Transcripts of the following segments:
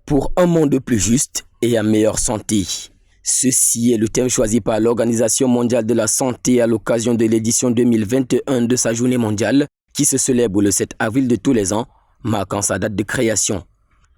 pour un monde plus juste et en meilleure santé. Ceci est le thème choisi par l'Organisation mondiale de la santé à l'occasion de l'édition 2021 de sa journée mondiale qui se célèbre le 7 avril de tous les ans, marquant sa date de création.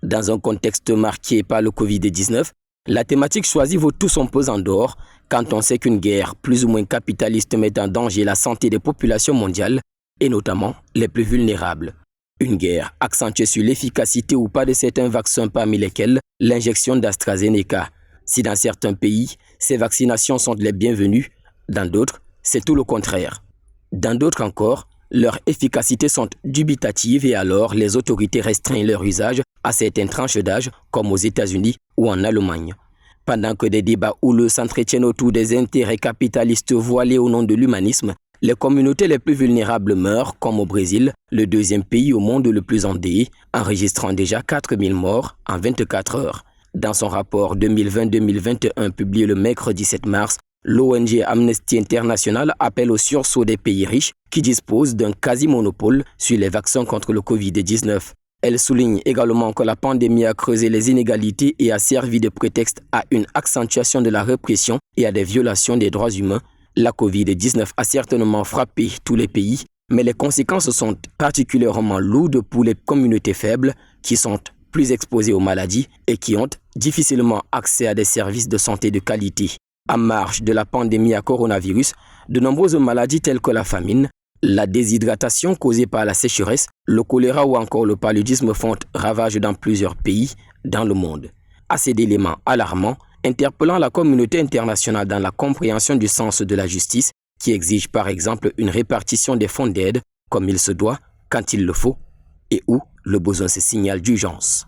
Dans un contexte marqué par le Covid-19, la thématique choisie vaut tout son pesant d'or quand on sait qu'une guerre plus ou moins capitaliste met en danger la santé des populations mondiales et notamment les plus vulnérables. Une guerre accentuée sur l'efficacité ou pas de certains vaccins parmi lesquels l'injection d'AstraZeneca. Si dans certains pays, ces vaccinations sont les bienvenues, dans d'autres, c'est tout le contraire. Dans d'autres encore, leur efficacité sont dubitatives et alors les autorités restreignent leur usage à certaines tranches d'âge comme aux États-Unis ou en Allemagne. Pendant que des débats houleux s'entretiennent autour des intérêts capitalistes voilés au nom de l'humanisme, les communautés les plus vulnérables meurent, comme au Brésil, le deuxième pays au monde le plus endeuillé, enregistrant déjà 4000 morts en 24 heures. Dans son rapport 2020-2021 publié le mercredi 7 mars, l'ONG Amnesty International appelle au sursaut des pays riches qui disposent d'un quasi-monopole sur les vaccins contre le Covid-19. Elle souligne également que la pandémie a creusé les inégalités et a servi de prétexte à une accentuation de la répression et à des violations des droits humains. La Covid-19 a certainement frappé tous les pays, mais les conséquences sont particulièrement lourdes pour les communautés faibles qui sont plus exposées aux maladies et qui ont difficilement accès à des services de santé de qualité. En marge de la pandémie à coronavirus, de nombreuses maladies telles que la famine, la déshydratation causée par la sécheresse, le choléra ou encore le paludisme font ravage dans plusieurs pays dans le monde. Assez d'éléments alarmants interpellant la communauté internationale dans la compréhension du sens de la justice qui exige par exemple une répartition des fonds d'aide comme il se doit, quand il le faut et où le besoin se signale d'urgence.